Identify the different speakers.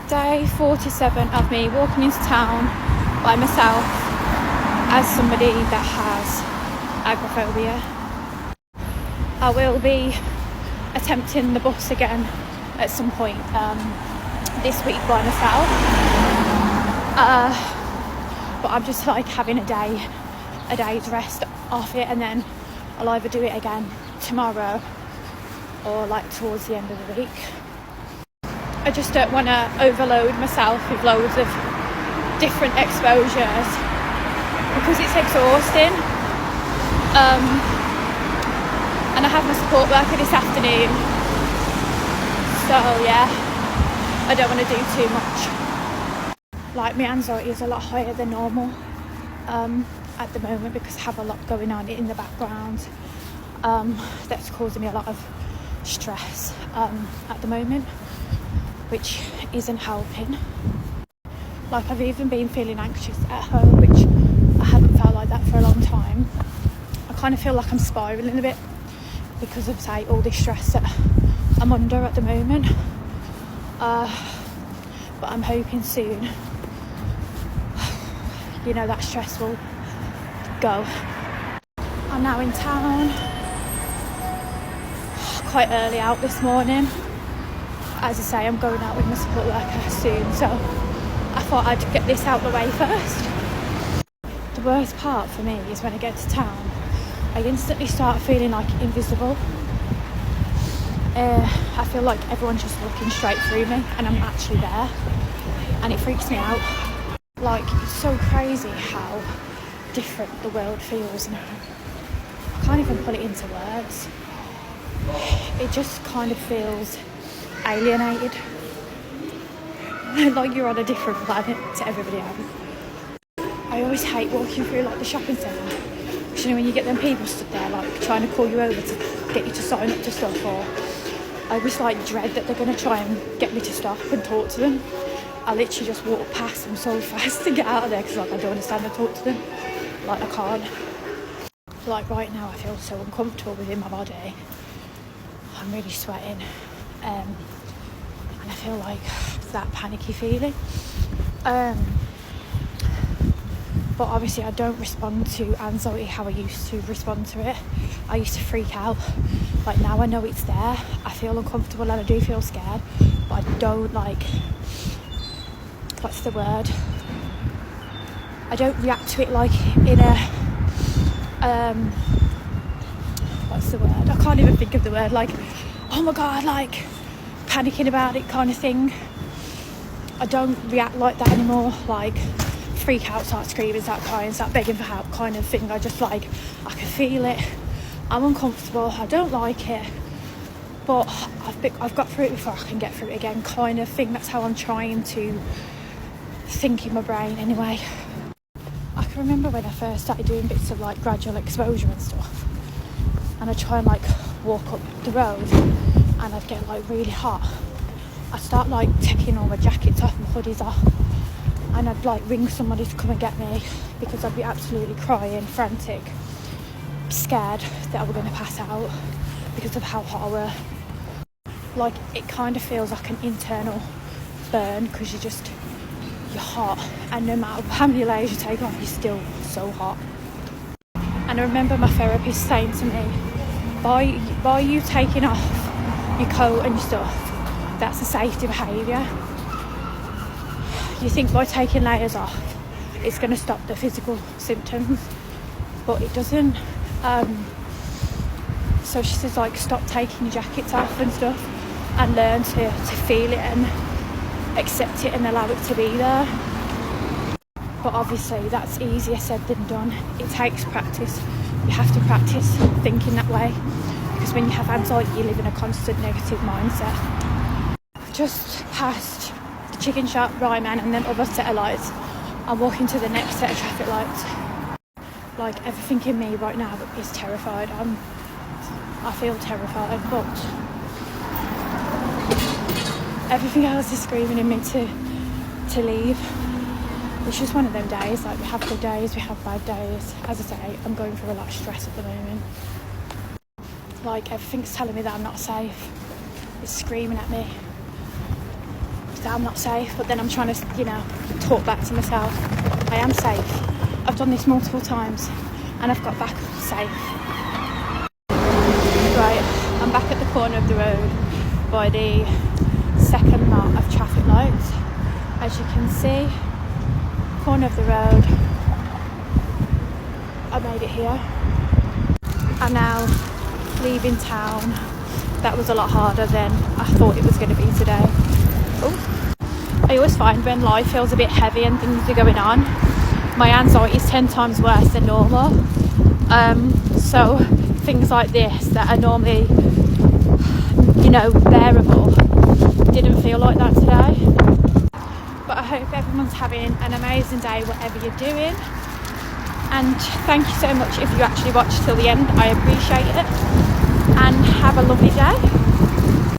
Speaker 1: Day 47 of me walking into town by myself as somebody that has agoraphobia. I will be attempting the bus again at some point this week by myself, but I'm just like having a day's rest off it, and then I'll either do it again tomorrow or like towards the end of the week. I just don't want to overload myself with loads of different exposures because it's exhausting. And I have my support worker this afternoon, so yeah, I don't want to do too much. Like, my anxiety is a lot higher than normal at the moment because I have a lot going on in the background that's causing me a lot of stress at the moment, which isn't helping. Like, I've even been feeling anxious at home, which I haven't felt like that for a long time. I kind of feel like I'm spiralling a bit because of, say, all this stress that I'm under at the moment. But I'm hoping soon, you know, that stress will go. I'm now in town, quite early out this morning. As I say, I'm going out with my support worker soon, so I thought I'd get this out of the way first. The worst part for me is when I get to town, I instantly start feeling like invisible. I feel like everyone's just looking straight through me and I'm actually there, and it freaks me out. Like, it's so crazy how different the world feels now. I can't even put it into words. It just kind of feels alienated, like you're on a different planet to everybody else. I always hate walking through like the shopping centre, because you know when you get them people stood there like trying to call you over to get you to sign up to stuff, or I always like dread that they're going to try and get me to stop and talk to them. I literally just walk past them so fast to get out of there because like I don't understand how to talk to them. Like, I can't. Like, right now I feel so uncomfortable within my body. I'm really sweating. And I feel like that panicky feeling. But obviously I don't respond to anxiety how I used to respond to it. I used to freak out. Like, now I know it's there, I feel uncomfortable and I do feel scared, but I don't like, what's the word? I don't react to it like in a, what's the word? I can't even think of the word, like, oh my God, like panicking about it kind of thing. I don't react like that anymore, like freak out, start screaming, start crying, start begging for help kind of thing. I just like, I can feel it, I'm uncomfortable, I don't like it, but I've got through it before I can get through it again kind of thing. That's how I'm trying to think in my brain anyway. I can remember when I first started doing bits of like gradual exposure and stuff, and I'd try and like walk up the road and I'd get like really hot. I'd start like taking all my jackets off, my hoodies off, and I'd like ring somebody to come and get me because I'd be absolutely crying, frantic, scared that I was going to pass out because of how hot I were. Like, it kind of feels like an internal burn because you're hot, and no matter how many layers you take off, you're still so hot. And I remember my therapist saying to me, by you taking off your coat and your stuff, that's a safety behaviour. You think by taking layers off it's going to stop the physical symptoms, but it doesn't. So she says, like, stop taking your jackets off and stuff and learn to feel it and accept it and allow it to be there. But obviously that's easier said than done. It takes practice. You have to practice thinking that way, because when you have anxiety you live in a constant negative mindset. Just past the chicken shop, Ryman, and then other set of lights, I'm walking to the next set of traffic lights. Like, everything in me right now is terrified. I feel terrified, but everything else is screaming in me to leave. It's just one of them days. Like, we have good days, we have bad days. As I say, I'm going through a lot of stress at the moment. Like, everything's telling me that I'm not safe. It's screaming at me that I'm not safe, but then I'm trying to, you know, talk back to myself. I am safe. I've done this multiple times and I've got back safe. Right, I'm back at the corner of the road by the second lot of traffic lights. As you can see, corner of the road. I made it here. I'm now leaving town. That was a lot harder than I thought it was going to be today. Oh. I always find when life feels a bit heavy and things are going on, my anxiety is 10 times worse than normal. So things like this that are normally, you know, bearable, didn't feel like that today. But I hope everyone's having an amazing day, whatever you're doing. And thank you so much if you actually watched till the end. I appreciate it. And have a lovely day.